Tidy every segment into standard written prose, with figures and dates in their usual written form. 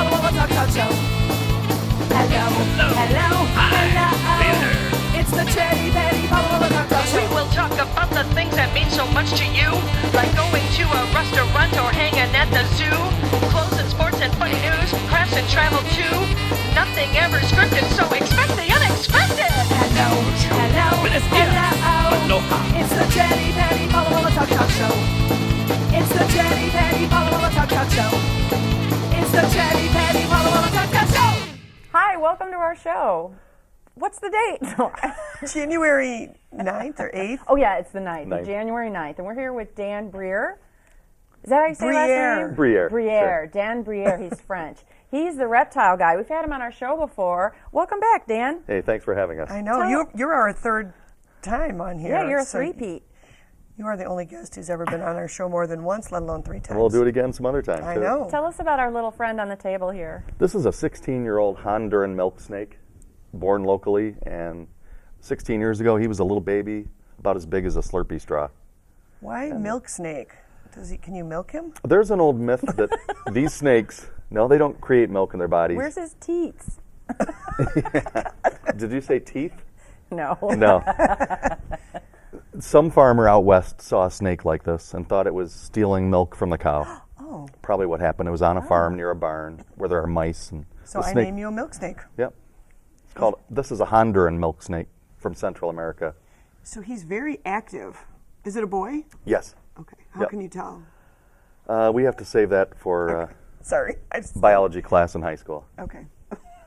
Talk Show. Hello, hello, hello. It's the Chetty Petty Talk Show. We will talk about the things that mean so much to you, like going to a restaurant or hanging at the zoo. Clothes and sports and funny news, crafts and travel too. Nothing ever scripted, so expect the unexpected. Hello, hello, hello. It's the Chetty Petty Talk Show. It's the Chetty Petty Talk Show. It's the Chetty Petty Talk Show. Hi, welcome to our show. What's the date? January 9th or 8th? Oh, yeah, it's the 9th, January 9th. And we're here with Dan Briere. Is that how you say last name? Briere. Briere. Sure. Dan Briere. He's French. He's the reptile guy. We've had him on our show before. Welcome back, Dan. Hey, thanks for having us. I know. You're our third time on here. Yeah, you're a three-peat. You are the only guest who's ever been on our show more than once, let alone 3 times. And we'll do it again some other time, I too. know. Tell us about our little friend on the table here. This is a 16-year-old Honduran milk snake, born locally, and 16 years ago he was a little baby, about as big as a Slurpee straw. Why milk snake? Can you milk him? There's an old myth that these snakes, no, they don't create milk in their bodies. Where's his teats? Did you say teeth? No. No. Some farmer out west saw a snake like this and thought it was stealing milk from the cow. Oh. Probably what happened. It was on a farm near a barn where there are mice. And So the I snake, name you a milk snake. Yep. It's called. This is a Honduran milk snake from Central America. So he's very active. Is it a boy? Yes. Okay. How Yep. can you tell? We have to save that for Sorry. biology class in high school. Okay.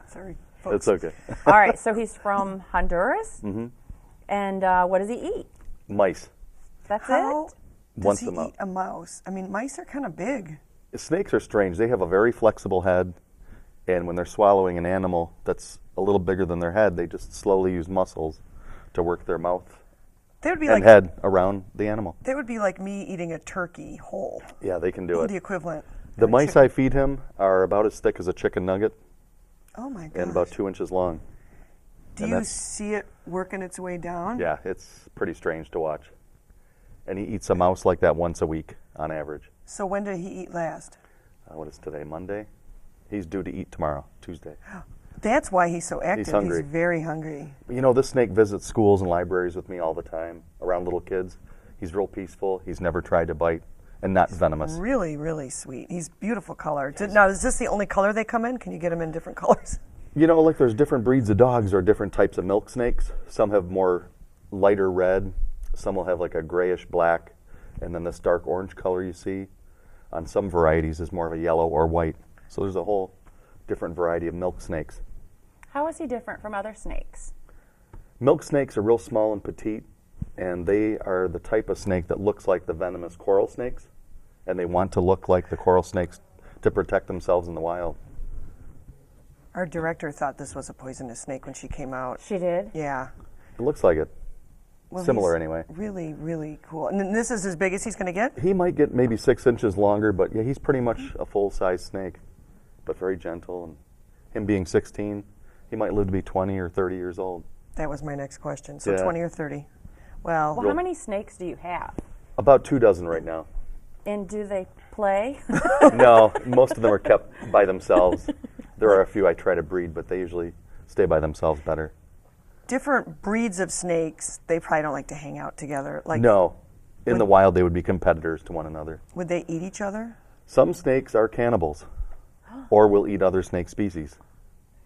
Sorry, folks. It's okay. All right, so he's from Honduras. Mm-hmm. And what does he eat? Mice. That's How it? does Once he a month. eat a mouse? I mean, mice are kind of big. Snakes are strange. They have a very flexible head, and when they're swallowing an animal that's a little bigger than their head, they just slowly use muscles to work their mouth They would be and like head around the animal. They would be like me eating a turkey whole. Yeah, they can do it. The equivalent. The of a mice chicken. I feed him are about as thick as a chicken nugget Oh my gosh. and about 2 inches long. Do and you that's- see it working its way down? Yeah, it's pretty strange to watch. And he eats a mouse like that once a week on average. So when did he eat last? What is today, Monday? He's due to eat tomorrow, Tuesday. That's why he's so active. hungry. He's very hungry. You know, this snake visits schools and libraries with me all the time, around little kids. He's real peaceful. He's never tried to bite, and not venomous. Really, really sweet. He's beautiful color. Now, is this the only color they come in? Can you get them in different colors? You know, like there's different breeds of dogs or different types of milk snakes. Some have more lighter red. Some will have like a grayish black. And then this dark orange color you see on some varieties is more of a yellow or white. So there's a whole different variety of milk snakes. How is he different from other snakes? Milk snakes are real small and petite, and they are the type of snake that looks like the venomous coral snakes, and they want to look like the coral snakes to protect themselves in the wild. Our director thought this was a poisonous snake when she came out. She did? Yeah. It looks like it. Well, Similar he's anyway. Really, really cool. And then this is as big as he's going to get? He might get maybe 6 inches longer, but yeah, he's pretty much a full-size snake, but very gentle. And him being 16, he might live to be 20 or 30 years old. That was my next question. So Yeah. 20 or 30. Well, Well, how many snakes do you have? About 24 right now. And do they play? No, most of them are kept by themselves. There are a few I try to breed, but they usually stay by themselves better. different breeds of snakes, they probably don't like to hang out together. Like, No. In the wild, they would be competitors to one another. would they eat each other? Some snakes are cannibals or will eat other snake species.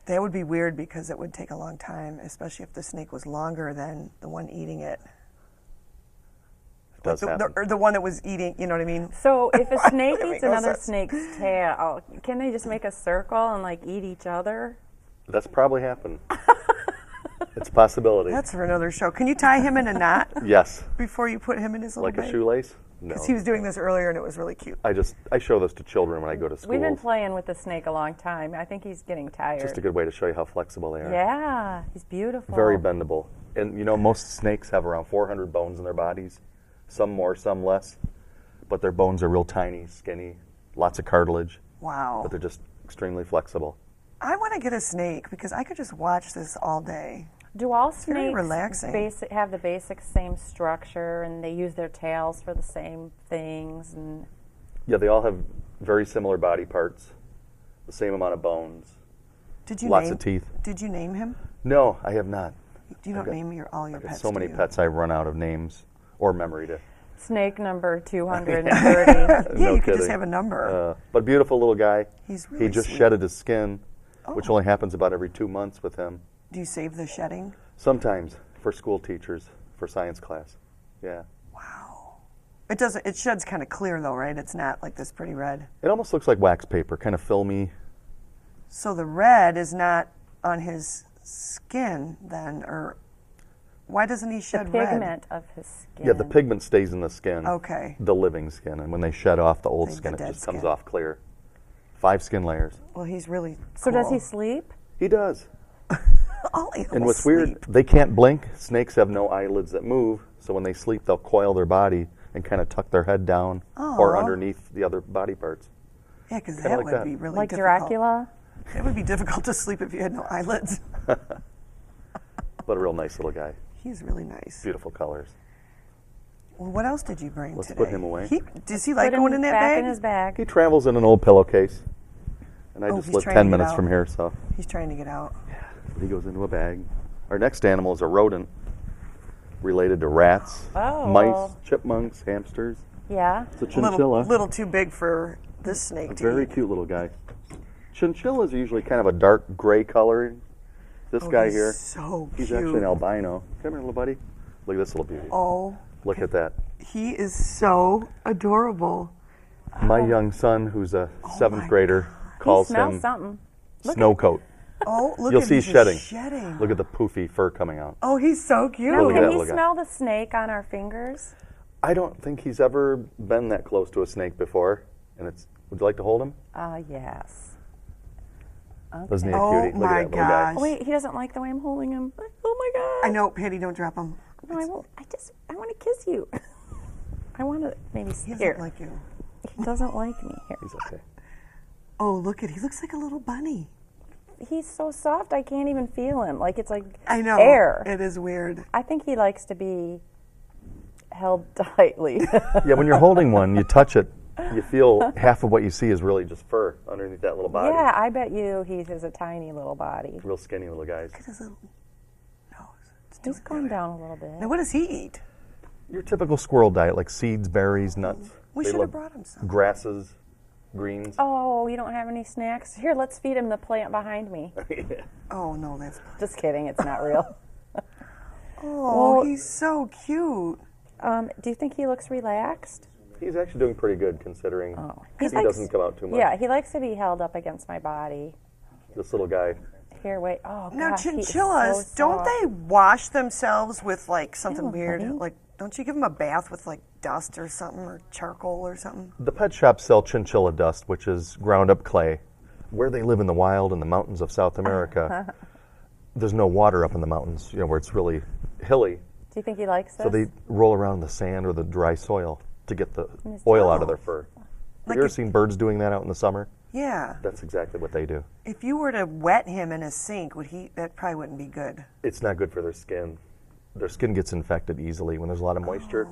That would be weird because it would take a long time, especially if the snake was longer than the one eating it. It does happen. Or the one that was eating, you know what I mean? So if a snake That makes eats no another sense. snake's tail, can they just make a circle and like eat each other? That's probably happened. It's a possibility. That's for another show. Can you tie him in a knot Yes. before you put him in his little Like a bag? shoelace? No. Because he was doing this earlier and it was really cute. I show this to children when I go to school. We've been playing with the snake a long time. I think he's getting tired. Just a good way to show you how flexible they are. Yeah, he's beautiful. Very bendable. And you know, most snakes have around 400 bones in their bodies. Some more, some less. But their bones are real tiny, skinny, lots of cartilage. Wow. But they're just extremely flexible. I want to get a snake because I could just watch this all day. Do all very snakes relaxing. have the basic same structure and they use their tails for the same things? And Yeah, they all have very similar body parts. the same amount of bones, Did you lots name, of teeth. Did you name him? No, I have not. Do you not name all your I've got pets? so many do you? pets, I run out of names or memory to. Snake number 230. Yeah, No you could just kidding. have a number. But beautiful little guy. He's really He just sweet. shedded his skin, which Oh. only happens about every 2 months with him. Do you save the shedding? Sometimes for school teachers, for science class. Yeah. Wow. It doesn't. It sheds kind of clear though, right? It's not like this pretty red. It almost looks like wax paper, kind of filmy. So the red is not on his skin then, or why doesn't he The shed red? pigment of his skin. Yeah, the pigment stays in the skin. Okay. The living skin. And when they shed off the old The skin, it dead just comes skin. off clear. 5 skin layers. Well, he's really. So does cool. he sleep? He does. All animals And what's sleep. weird, they can't blink. Snakes have no eyelids that move, so when they sleep, they'll coil their body and kind of tuck their head down or Aw. underneath the other body parts. Yeah, because Kinda that like would that. be really Like difficult. Dracula? It would be difficult to sleep if you had no eyelids. But a real nice little guy. He's really nice. Beautiful colors. Well, what else did you bring Let's today? put him away. Does he like Put him going in that back bag? in his bag. He travels in an old pillowcase. And I Oh, just he's live trying 10 to get minutes out. from here, so He's trying to get out. he goes into a bag. Our next animal is a rodent related to rats, Oh. mice, chipmunks, hamsters. Yeah. It's a chinchilla. Little too big for this snake A to very eat. cute little guy. Chinchillas are usually kind of a dark gray coloring. This guy he's here, so he's cute. actually an albino. Come here, little buddy. Look at this little beauty. Oh, Look at that. he is so adorable. My young son, who's a Oh 7th grader, calls he smells him something. snow coat. Oh, look You'll at see he's shedding. shedding. Look at the poofy fur coming out. Oh, he's so cute. Now, Look at can that he little guy. smell the snake on our fingers? I don't think he's ever been that close to a snake before. And it's. Would you like to hold him? Yes. Isn't he a Oh cutie? Look my at that little guy. gosh. Oh, wait, he doesn't like the way I'm holding him. Oh my god. I know, Patty, don't drop him. No, I won't. I want to kiss you. I want to maybe He here. doesn't like you. He doesn't like me here. He's okay. Oh, look at he looks like a little bunny. He's so soft. I can't even feel him. Like it's like I know. air. It is weird. I think he likes to be held tightly. Yeah, when you're holding one, you touch it, you feel half of what you see is really just fur underneath that little body. Yeah, I bet you he has a tiny little body. Real skinny little guys. Look at his little nose. It's He's doing calmed good. down a little bit. Now, what does he eat? Your typical squirrel diet, like seeds, berries, nuts. We They should have love brought him some. grasses, greens. Oh, you don't have any snacks? Here, let's feed him the plant behind me. Oh no, that's. Just kidding. It's not real. Oh, Well- he's so cute. Do you think he looks relaxed? He's actually doing pretty good considering he likes- doesn't come out too much. Yeah, he likes to be held up against my body. This little guy. Here, wait. Oh, Now, gosh, he is chinchillas, so don't soft. they wash themselves with like something Ew, weird? buddy. Like, don't you give them a bath with like dust or something, or charcoal or something? The pet shops sell chinchilla dust, which is ground up clay. Where they live in the wild in the mountains of South America, there's no water up in the mountains, where it's really hilly. Do you think he likes this? So they roll around in the sand or the dry soil to get the his oil out tail. of their fur. Have Like you ever if- seen birds doing that out in the summer? Yeah. That's exactly what they do. If you were to wet him in a sink, would he? That probably wouldn't be good. It's not good for their skin. Their skin gets infected easily when there's a lot of moisture.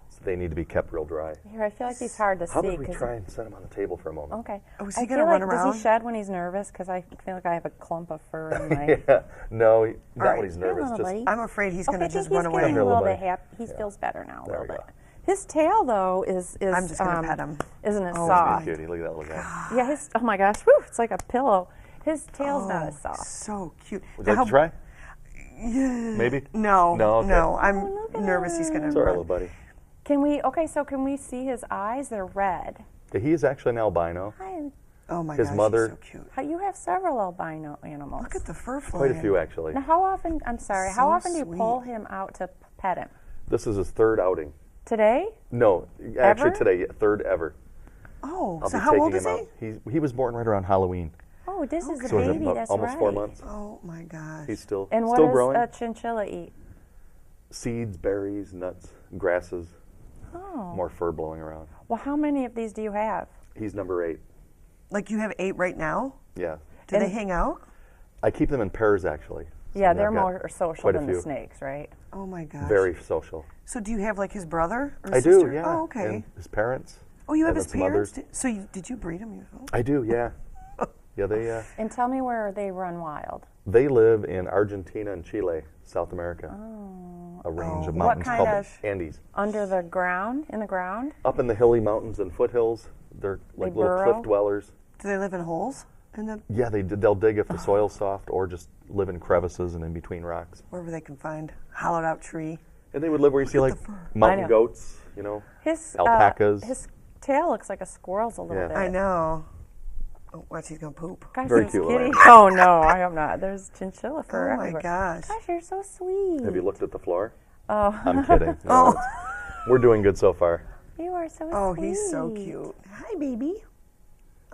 So they need to be kept real dry. Here, I feel like he's hard to How see. about we 'cause- try and set him on the table for a moment? Okay. Oh, is he I gonna feel run like, around? Does he shed when he's nervous? Because I feel like I have a clump of fur in my. Yeah. No, not right. when he's Here, nervous. little Just buddy. I'm afraid he's Okay, going to just he's run getting away. Here, a little little bit buddy. happy. He feels better now a There little we bit. go. His tail though is I'm just gonna pet him. Isn't it Oh, soft? cutie. Look at that little guy. Yeah. His oh my gosh, whew, it's like a pillow. His tail's not as soft. So cute. Would you like to try? Yeah. Maybe? No. No, okay. No. I'm look at nervous he's going to It's all right, run. little buddy. Can we? Okay, so can we see his eyes? They're red. He is actually an albino. Hi. Oh my His gosh, mother- he's so cute. You have several albino animals. Look at the fur Quite a flying. few, actually. Now, how often? I'm sorry. how So often do you pull sweet. him out to pet him? This is his third outing. Today? No, actually Ever? today, third ever. Oh, I'll so be how taking old is him he? out. He was born right around Halloween. Oh, this is a So he's baby. about That's almost right. 4 months. Oh my gosh. He's still And what still does growing. a chinchilla eat? Seeds, berries, nuts, grasses. Oh. More fur blowing around. Well, how many of these do you have? He's number 8. Like you have 8 right now? Yeah. Do they And- hang out? I keep them in pairs, actually. So Yeah, I've they're got more social quite a than the few. snakes, right? Oh my gosh. Very social. So do you have like his brother or I sister? do, yeah. Oh, okay. And his parents. Oh, you have and his then some parents? others. So did you breed him yourself? I do, yeah. Yeah, And tell me where they run wild. they live in Argentina and Chile, South America. A range of Oh. mountains What called kind the Andes. Under the ground? In the ground? Up in the hilly mountains and foothills, they're like little burrow? cliff dwellers. Do they live in holes? In the Yeah, they'll dig if the soil's soft, or just live in crevices and in between rocks. wherever they can find hollowed out tree. And they would live where you see like I know. mountain goats, His alpacas. his tail looks like a squirrel's a little Yeah. bit. I know. Oh, watch, he's gonna poop. Gosh, Very this cute little kitty. animal. Oh no, I hope not. There's chinchilla fur Oh my everywhere. gosh. Gosh, you're so sweet. Have you looked at the floor? Oh, I'm kidding. No, Oh. we're doing good so far. you are so Oh, sweet. he's so cute. Hi, baby.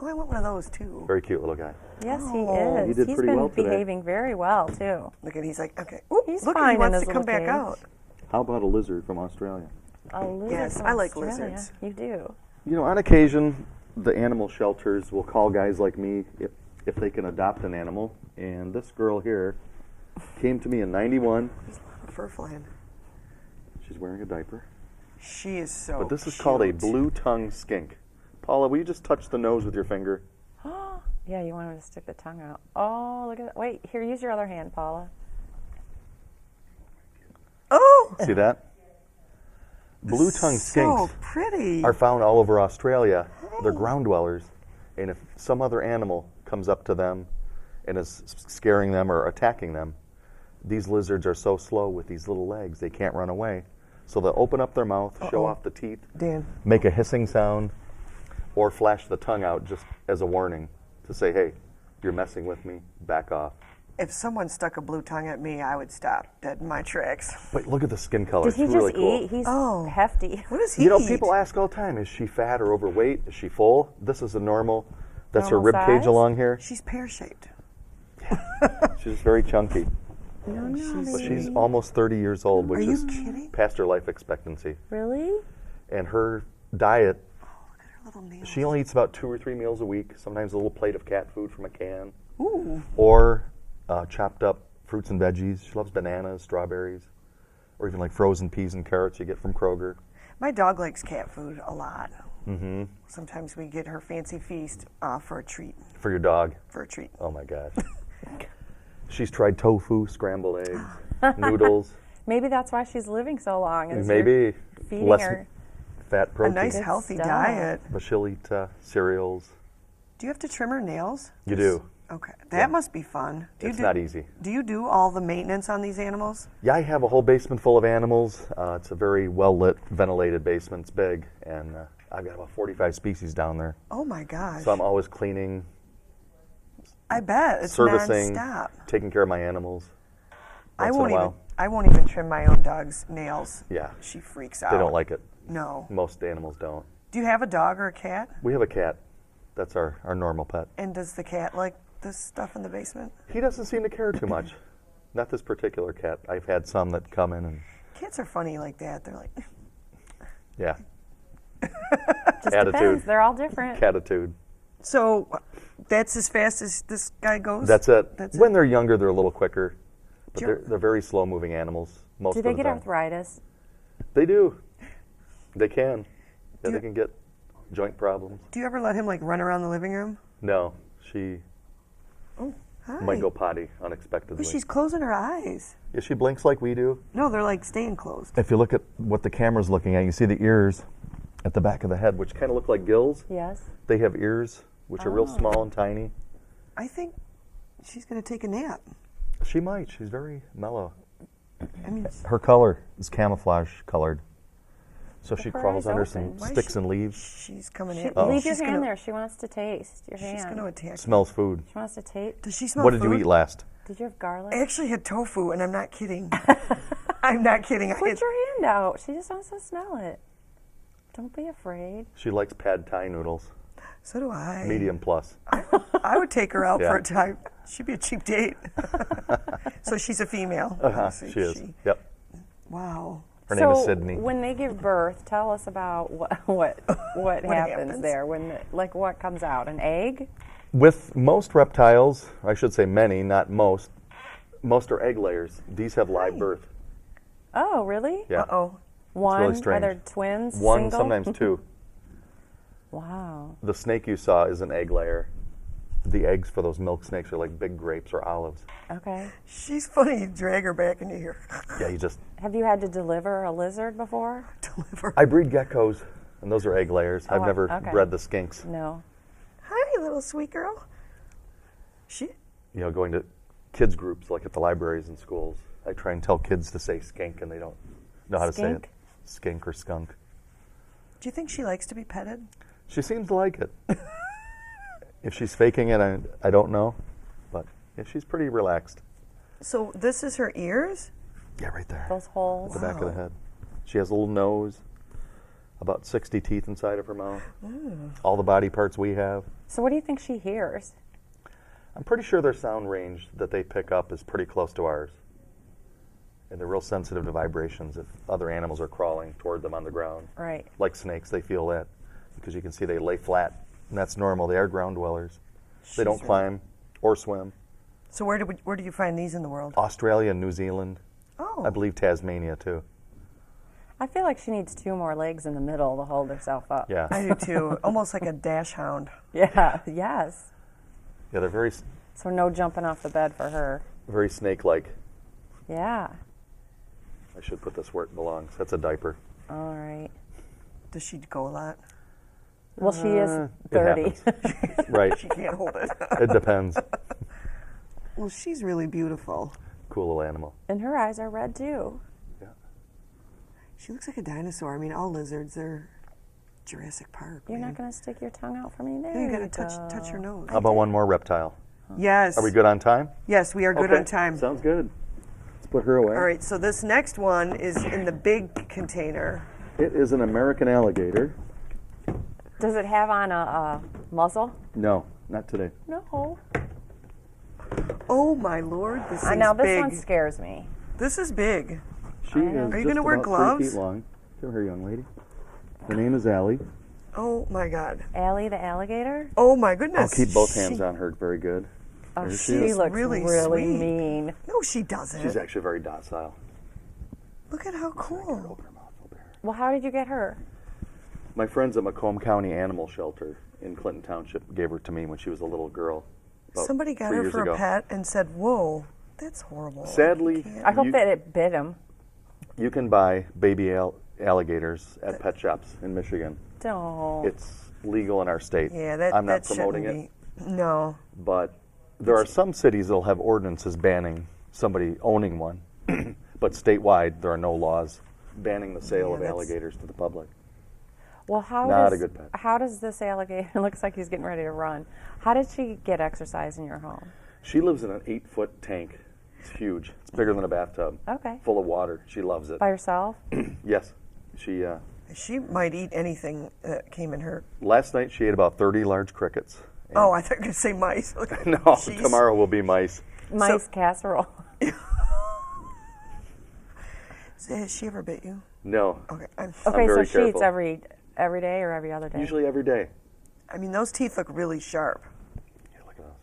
Oh, I want one of those too. Very cute little guy. Yes, he Oh. is. He did He's pretty been well today. behaving very well too. Look at, he's like, okay. Ooh, He's look, fine he in wants his to come little back cage. out. How about a lizard from Australia? A lizard Yes, from I like Australia. lizards. You do. On occasion, the animal shelters will call guys like me if they can adopt an animal. And this girl here came to me in '91. Fur flying. She's wearing a diaper. She is so But this is called a cute. blue-tongued skink. Paula, will you just touch the nose with your finger? Yeah, you want him to stick the tongue out. Oh, look at that. Wait, here, use your other hand, Paula. Oh, See that? Blue-tongued so skinks pretty. are found all over Australia. They're ground dwellers. And if some other animal comes up to them and is scaring them or attacking them, these lizards are so slow with these little legs, they can't run away. So they'll open up their mouth, show off the teeth, Dan. make a hissing sound, or flash the tongue out just as a warning to say, hey, you're messing with me, back off. If someone stuck a blue tongue at me, I would stop dead in my tracks. But look at the skin color. Did It's he really just cool. eat? He's Oh. hefty. What does he eat? People ask all the time, is she fat or overweight? Is she full? This is a normal, that's her Normal rib cage size? along here. She's pear-shaped. She's very chunky. No, But she's almost 30 years old, which Are you is kidding? past her life expectancy. Really? And her diet, Her little nails. she only eats about 2 or 3 meals a week, sometimes a little plate of cat food from a can, Ooh. or chopped up fruits and veggies. She loves bananas, strawberries, or even like frozen peas and carrots you get from Kroger. My dog likes cat food a lot. Mm-hmm. Sometimes we get her fancy feast for a treat. For your dog. For a treat. Oh my gosh. She's tried tofu, scrambled eggs, noodles, Maybe that's why she's living so long. is you're maybe feeding less her. fat A protein. nice healthy stuff. diet. But she'll eat cereals. Do you have to trim her nails? You do. Okay. That must be fun. It's not easy. Do you do all the maintenance on these animals? Yeah, I have a whole basement full of animals. It's a very well-lit, ventilated basement. It's big, and I've got about 45 species down there. Oh my gosh. So I'm always cleaning, I bet. It's servicing, nonstop. taking care of my animals. I Once won't in a even while. I won't even trim my own dog's nails. Yeah, She freaks out. they don't like it. No. Most animals don't. Do you have a dog or a cat? We have a cat. That's our normal pet. And does the cat like this stuff in the basement? He doesn't seem to care too much. Not this particular cat. I've had some that come in and, Cats are funny like that. They're like, yeah, Just attitude. depends. They're all different. Catitude. so that's as fast as this guy goes? That's it. That's When it? they're younger, they're a little quicker. But Sure. they're very slow-moving animals. Most Do of they the get time. arthritis? They do. They can. Yeah, Do- they can get joint problems. Do you ever let him like run around the living room? No, she Oh, hi. might go potty unexpectedly. But she's closing her eyes. Yeah, she blinks like we do. No, they're like staying closed. If you look at what the camera's looking at, you see the ears at the back of the head, which kind of look like gills. Yes. They have ears, which are real small and tiny. I think she's going to take a nap. She might. She's very mellow. I mean, Her color is camouflage colored. So if she her crawls eyes under open. some Why is sticks she- and leaves, she's coming She, in. leave your She's hand gonna- there. She wants to taste your hand. She's going to attack. smells food. She wants to taste. Does she smell What did you food? eat last? Did you have garlic? I actually had tofu, and I'm not kidding. I'm not kidding. I Put had, your hand out. She just wants to smell it. Don't be afraid. She likes pad thai noodles, so do I. medium plus. I would take her out Yeah. for a time. She'd be a cheap date. So she's a female. obviously. She is. Yep. Wow. Her so name is Sydney. when they give birth, tell us about what happens happens? there. Like what comes out? An egg? With most reptiles, I should say many, not most are egg layers. These have live birth. Oh, really? Yeah. Uh-oh. One? really Are strange. there twins? One, single? sometimes two. Wow. The snake you saw is an egg layer. the eggs for those milk snakes are like big grapes or olives. Okay. She's funny. You drag her back into here. Yeah, you just Have you had to deliver a lizard before? Deliver. I breed geckos, and those are egg layers. I've Oh, never okay. bred the skinks. No. Hi, little sweet girl. She. You know, going to kids groups like at the libraries and schools, I try and tell kids to say skink, and they don't know how to say it. Skink? Skink or skunk. Do you think she likes to be petted? She seems to like it. If she's faking it, I don't know, but yeah, she's pretty relaxed. So this is her ears? Yeah, right there. Those holes. At the back of the head. She has a little nose, about 60 teeth inside of her mouth. All the body parts we have. So what do you think she hears? I'm pretty sure their sound range that they pick up is pretty close to ours. And they're real sensitive to vibrations if other animals are crawling toward them on the ground. Right. Like snakes, they feel that because you can see they lay flat, and that's normal. They are ground dwellers. They don't climb or swim. So where do you find these in the world? Australia and New Zealand. Oh. I believe Tasmania too. I feel like she needs 2 more legs in the middle to hold herself up. Yeah. I do too. Almost like a dash hound. Yeah. Yes. Yeah, they're very, So no jumping off the bed for her. very snake-like. Yeah. I should put this where it belongs. That's a diaper. All right. Does she go a lot? Well, she is It 30. happens. Right. She can't hold it. It depends. Well, she's really beautiful. Cool little animal. And her eyes are red too. Yeah. She looks like a dinosaur. I mean, all lizards are Jurassic Park. You're man. not going to stick your tongue out for me there. Yeah, you gotta go. touch her nose. How about one more reptile? Yes. Are we good on time? Yes, we are good on time. Sounds good. Let's put her away. All right, so this next one is in the big container. It is an American alligator. Does it have on a muzzle? No, not today. No. Oh my lord, this thing's Now this big. one scares me. This is big. She is Are you just gonna wear about 3 gloves? feet long. Come here, young lady. Her name is Allie. Oh my god. Allie the alligator? Oh my goodness. I'll keep both hands on her. Very good. Oh, There she is. looks really really sweet. mean. No, she doesn't. She's actually very docile. Look at how cool. Open her mouth over here. Well, how did you get her? My friends at Macomb County Animal Shelter in Clinton Township gave her to me when she was a little girl. about Somebody got 3 her years for ago. a pet and said, "Whoa, that's horrible." Sadly, I hope you, that it bit him. you can buy baby alligators at pet shops in Michigan. Don't. It's legal in our state. Yeah, that I'm not that promoting shouldn't it, be. No. but there are some cities that'll have ordinances banning somebody owning one, but statewide there are no laws banning the sale Yeah, of that's- alligators to the public. Well, how Not does a good pet. how does this alligator? It looks like he's getting ready to run. How did she get exercise in your home? She lives in an 8-foot tank. It's huge. It's bigger than a bathtub. Okay. Full of water. She loves it. By herself? Yes. She She might eat anything that came in her. last night she ate about 30 large crickets. And Oh, I thought you were going to say mice. no, Jeez. tomorrow will be mice. Mice casserole. Has she ever bit you? No. Okay. Okay, so very she eats careful. every day or every other day. Usually every day. I mean, those teeth look really sharp. Yeah, look at those.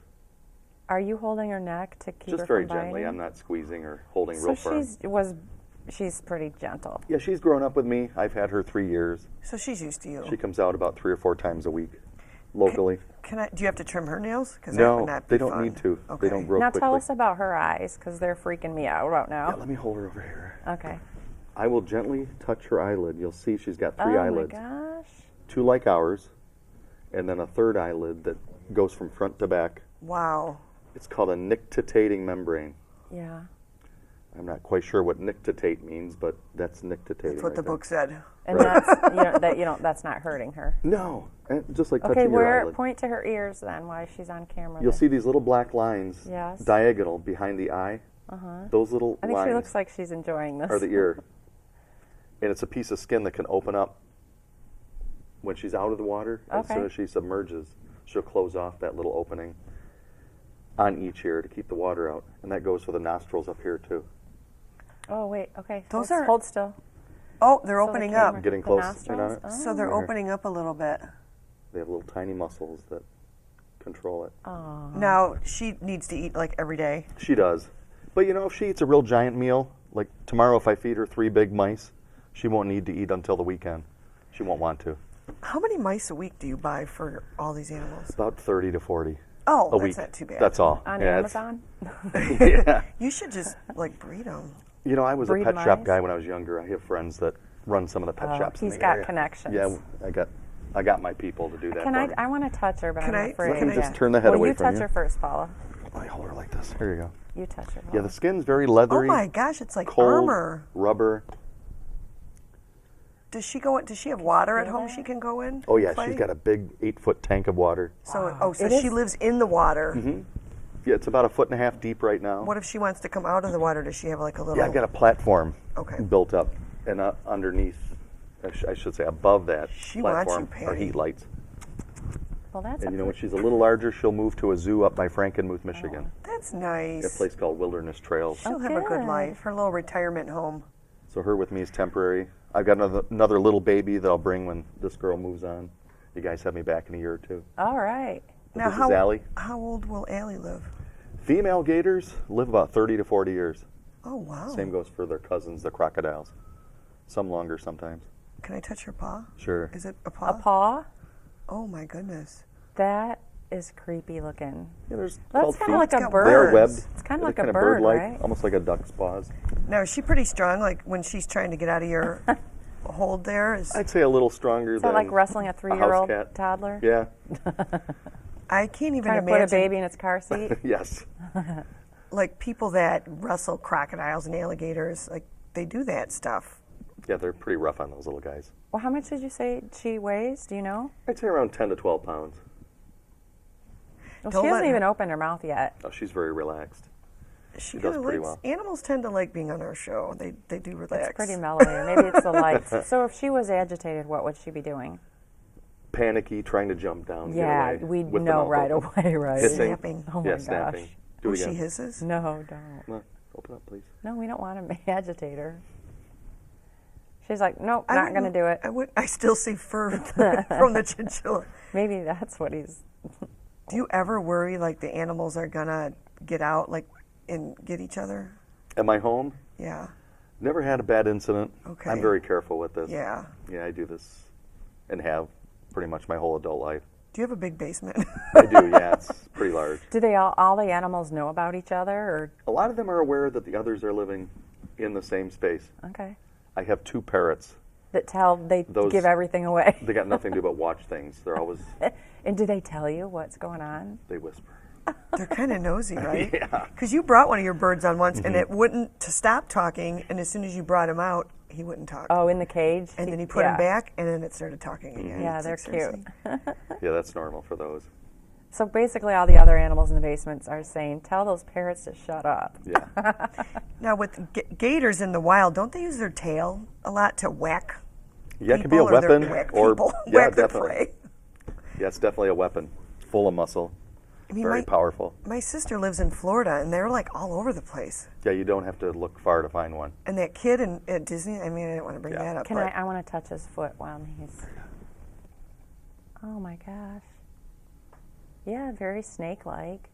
Are you holding her neck to keep her Just very from gently. biting? I'm not squeezing or holding So real firm. she's pretty gentle. Yeah, she's grown up with me. I've had her 3 years. So she's used to you. She comes out about 3 or 4 times a week, locally. Can I? Do you have to trim her nails? 'Cause that No, would not they be don't fun. need to. Okay. They don't grow Now quickly. tell us about her eyes, because they're freaking me out right now. Yeah, let me hold her over here. Okay. I will gently touch her eyelid. You'll see she's got 3 oh eyelids. my gosh. 2 like ours, and then a 3rd eyelid that goes from front to back. Wow. It's called a nictitating membrane. Yeah. I'm not quite sure what nictitate means, but that's nictitating. That's what the right there. book said. And Right. that's not hurting her. No, and just like Okay, touching your where eyelid. point to her ears then while she's on camera. You'll there. see these little black lines Yes. diagonal behind the eye. Those little I think lines she looks like she's enjoying this. are the ear. And it's a piece of skin that can open up when she's out of the water. As soon Okay. as she submerges, she'll close off that little opening on each ear to keep the water out. And that goes for the nostrils up here too. Oh wait, okay. Those hold, are- hold still. Oh, they're So the opening camera- up. Getting the close nostrils? in on it. Oh. So they're Right here. opening up a little bit. They have little tiny muscles that control it. Oh. Now she needs to eat like every day. She does. But you know, if she eats a real giant meal, like tomorrow if I feed her 3 big mice, she won't need to eat until the weekend. She won't want to. How many mice a week do you buy for all these animals? About 30 to 40. Oh, a that's week. not too bad. That's all. On Yeah, it's- Amazon? yeah. You should just like breed them. You know, I was a Breed pet shop mice? guy when I was younger. I have friends that run some of the pet shops. in he's the got area. connections. Yeah, I got my people to do that. Can for I? me. I want to touch her, but Can I'm I- afraid. Let me just turn the head well, away you from touch you. her first, Paula. I hold her like this. Here you go. You touch her. Yeah, the skin's very Oh leathery. my gosh, it's like cold, armor. rubber. Does she go? Does she have water at feel home that? she can go in? Oh yeah, Play? she's got a big 8-foot tank of water. So so It she is- lives in the water. Yeah, it's about 1.5 feet deep right now. What if she wants to come out of the water? Does she have like a little? Yeah, I've got a platform Okay. built up, and underneath, I should say above that She wants platform you, are Patty. heat lights. Well, that's And a you know, when she's a little larger, she'll move to a zoo up by Frankenmuth, Michigan. That's A nice. place called Wilderness Trails. She'll have a good good. life. Her little retirement home. So her with me is temporary. I've got another little baby that I'll bring when this girl moves on. You guys have me back in a year or two. all right. But Now, this is Allie. how old will Allie live? Female gators live about 30 to 40 years. Oh wow. Same goes for their cousins, the crocodiles. Some longer sometimes. Can I touch her paw? Sure. Is it a paw? A paw. Oh my goodness. That is creepy looking. Yeah, there's That's called kind feet. of like a got bird. They are birds. webbed. It's kind of They're like a kinda bird, bird-like, right? almost like a duck's paws. Now is she pretty strong? Like when she's trying to get out of your hold there? I'd say a little stronger Is than that like wrestling a house 3-year-old cat. toddler? Yeah. I can't even Trying to imagine. put a baby in its car seat? Yes. Like people that wrestle crocodiles and alligators, like they do that stuff. Yeah, they're pretty rough on those little guys. Well, how much did you say she weighs? Do you know? I'd say around 10 to 12 pounds. Well, Don't she let hasn't her- even opened her mouth yet. Oh, she's very relaxed. She does kinda pretty likes, well. Animals tend to like being on our show. They do relax. It's pretty mellow. Maybe it's the lights. So if she was agitated, what would she be doing? Panicky, trying to jump down. get Yeah, away we'd with the know mouth right open. away, right? Hissing. Snapping. Oh my Yeah, gosh. snapping. Do Oh, it she again. No, hisses. don't. Come on, open up, please. No, we don't want to agitate her. She's like, nope, I not going to wouldn't- do it. I still see fur from the chinchilla. Maybe that's what he's. Do you ever worry like the animals are gonna get out like and get each other? At my home, Yeah. never had a bad incident. Okay. I'm very careful with this. Yeah. Yeah, I do this and have pretty much my whole adult life. Do you have a big basement? I do, yeah, it's pretty large. Do they all the animals know about each other? Or A lot of them are aware that the others are living in the same space. okay, I have 2 parrots. that they Those- give everything away. They got nothing to do but watch things. They're always, And do they tell you what's going on? they whisper. They're kind of nosy, right? Yeah. Mm-hmm. Because you brought one of your birds on once, and it wouldn't to stop talking, and as soon as you brought him out, he wouldn't talk. Oh, in the cage. And then he put him back, and then it started talking again. Yeah, It's they're like, seriously. cute. Yeah, that's normal for those. So basically, all the other animals in the basements are saying, "Tell those parrots to shut up." Yeah. Now, with gators in the wild, don't they use their tail a lot to whack? Yeah, it can be a people, or they're weapon whack or people, yeah, whack their definitely. prey. Yeah, it's definitely a weapon. Full of muscle. I mean, Very powerful. My sister lives in Florida, and they're like all over the place. Yeah, you don't have to look far to find one. And that kid at Disney, I mean, I didn't want to bring Yeah. that up. Can but I want to touch his foot while he's. Oh my gosh. Yeah, very snake-like.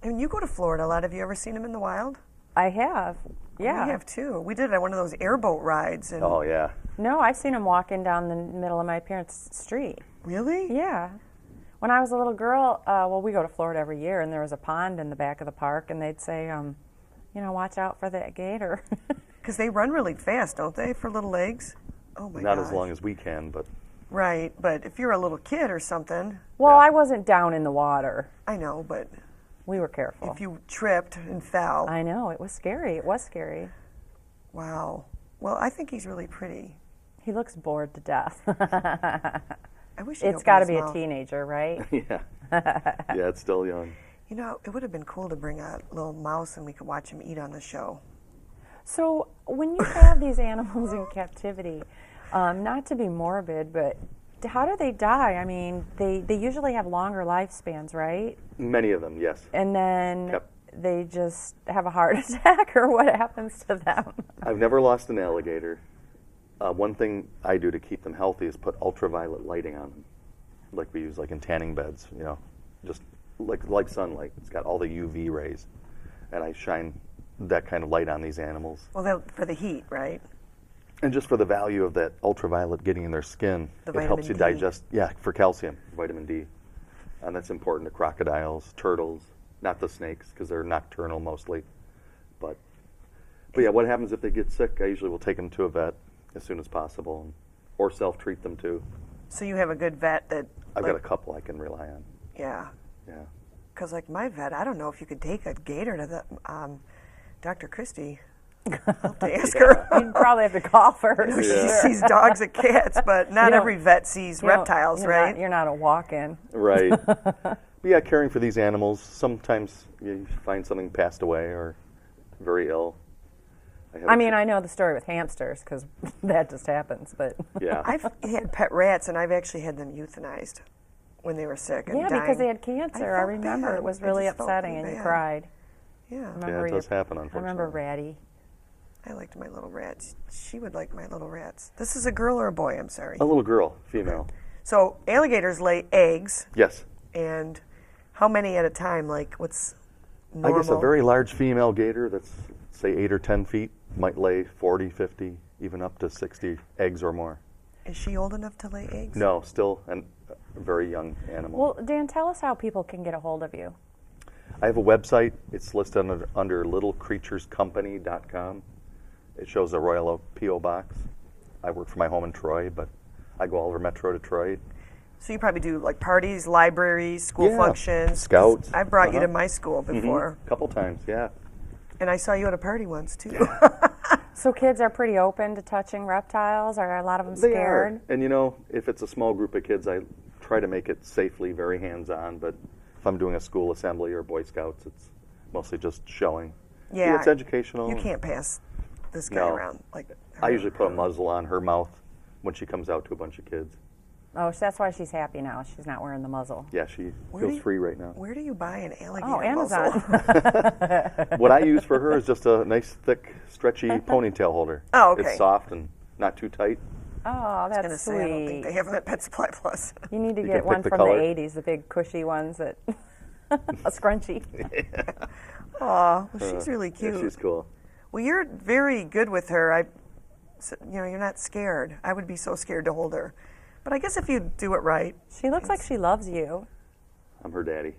I mean, you go to Florida a lot. Have you ever seen them in the wild? I have. Yeah. We have too. We did it at one of those airboat rides. And Oh, yeah. No, I've seen him walking down the middle of my parents' street. Really? Yeah. When I was a little girl, well, we go to Florida every year, and there was a pond in the back of the park, and they'd say, watch out for that gator. Because they run really fast, don't they, for little legs? Oh my god. Not as long as we can, but Right, but if you're a little kid or something, Well, Yeah. I wasn't down in the water. I know, but We were careful. if you tripped and fell, I know, it was scary. It was scary. wow. Well, I think he's really pretty. He looks bored to death. I wish he'd It's open got to his be a mouth. teenager, right? yeah. Yeah, it's still young. You know, it would have been cool to bring a little mouse and we could watch him eat on the show. So when you have these animals in captivity, not to be morbid, but how do they die? I mean, they usually have longer lifespans, right? Many of them, yes. And then Yep. they just have a heart attack, or what happens to them? I've never lost an alligator. One thing I do to keep them healthy is put ultraviolet lighting on them, like we use like in tanning beds, just like sunlight. It's got all the UV rays, and I shine that kind of light on these animals. Well, for the heat, right? And just for the value of that ultraviolet getting in their skin, The it helps you vitamin D. digest. Yeah, for calcium, vitamin D. And that's important to crocodiles, turtles, not the snakes because they're nocturnal mostly. But yeah, what happens if they get sick? I usually will take them to a vet as soon as possible, or self-treat them too. So you have a good vet that. I've got a couple I can rely on. Yeah. Yeah. Because like my vet, I don't know if you could take a gator to the Dr. Christie. I'll have to ask her. You'd probably have to call first. She sees dogs and cats, but not every vet sees reptiles, right? You're not a walk-in. Right. But yeah, caring for these animals, sometimes you find something passed away or very ill. I mean, I know the story with hamsters because that just happens, but yeah. I've had pet rats, and I've actually had them euthanized when they were sick and yeah, dying. because they had cancer. I felt remember bad. it was I really just felt upsetting, and you bad. cried. Yeah. Yeah, it does happen, I unfortunately. remember Ratty. I liked my little rats. She would like my little rats. This is a girl or a boy? I'm sorry. A little girl, female. So alligators lay eggs, Yes. and how many at a time? Like what's normal? I guess a very large female gator that's, say, 8 or 10 feet might lay 40, 50, even up to 60 eggs or more. Is she old enough to lay eggs? No, still a very young animal. Well, Dan, tell us how people can get a hold of you. I have a website. It's listed under littlecreaturescompany.com. It shows a Royal Oak P.O. box. I work for my home in Troy, but I go all over Metro Detroit. So you probably do like parties, libraries, school Yeah. functions. Scouts. I brought you to my school before, A couple times, yeah. and I saw you at a party once too. So kids are pretty open to touching reptiles. Are a lot of them They scared? are. And you know, if it's a small group of kids, I try to make it safely, very hands-on. But if I'm doing a school assembly or Boy Scouts, it's mostly just showing. Yeah, it's educational. You can't pass this guy No. around like. I usually put a muzzle on her mouth when she comes out to a bunch of kids. Oh, so that's why she's happy now. She's not wearing the muzzle. Yeah, she Where do feels you- free right now. Where do you buy an alligator? Oh, Amazon. muzzle? What I use for her is just a nice, thick, stretchy ponytail holder. Oh, okay. It's soft and not too tight. Oh, I was that's gonna say, I don't think they sweet. have them at Pet Supply Plus. You need to You get can one pick the from color. the 80s, the big cushy ones that a scrunchie. Aw, well, she's really cute. Yeah, she's cool. Well, you're very good with her. You're not scared. I would be so scared to hold her. But I guess if you do it right. She looks like she loves you. I'm her daddy.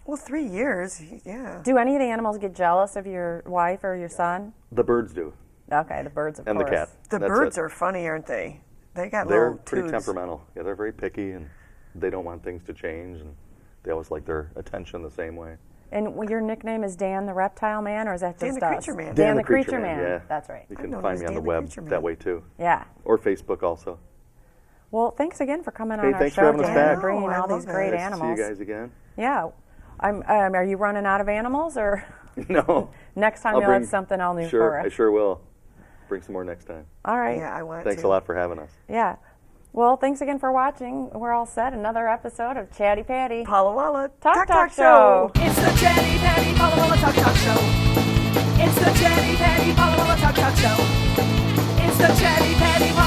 Well, 3 years, yeah. Do any of the animals get jealous of your wife or your son? The birds do, Okay, the birds, of and course. the cat. The That's birds it. are funny, aren't they? They got They're little pretty tubes. temperamental. Yeah, they're very picky, and they don't want things to change, and they always like their attention the same way. And your nickname is Dan the Reptile Man, or is that just Dan the us? Creature Man. Dan the Creature Man. yeah. That's right. You I've can known find him me as on the Dan the web Creature Man. that way too, Yeah. or Facebook also. Well, thanks again for coming Hey, on our thanks show, for having us Dan, back. and bringing Oh, I all love these that. great Nice animals. to see you guys again. Yeah. Are you running out of animals, or No. next time I'll you'll bring- have something all new Sure, for us? I sure will. Bring some more next time. All right. Yeah, I want Thanks to. a lot for having us. Yeah. Well, thanks again for watching. We're all set. Another episode of Chatty Patty. Pala Walla Talk Show. It's the Chatty Patty Pala Walla Talk Talk Show. It's the Chatty Patty Pala Walla Talk Talk Show. It's the Chatty Patty Pala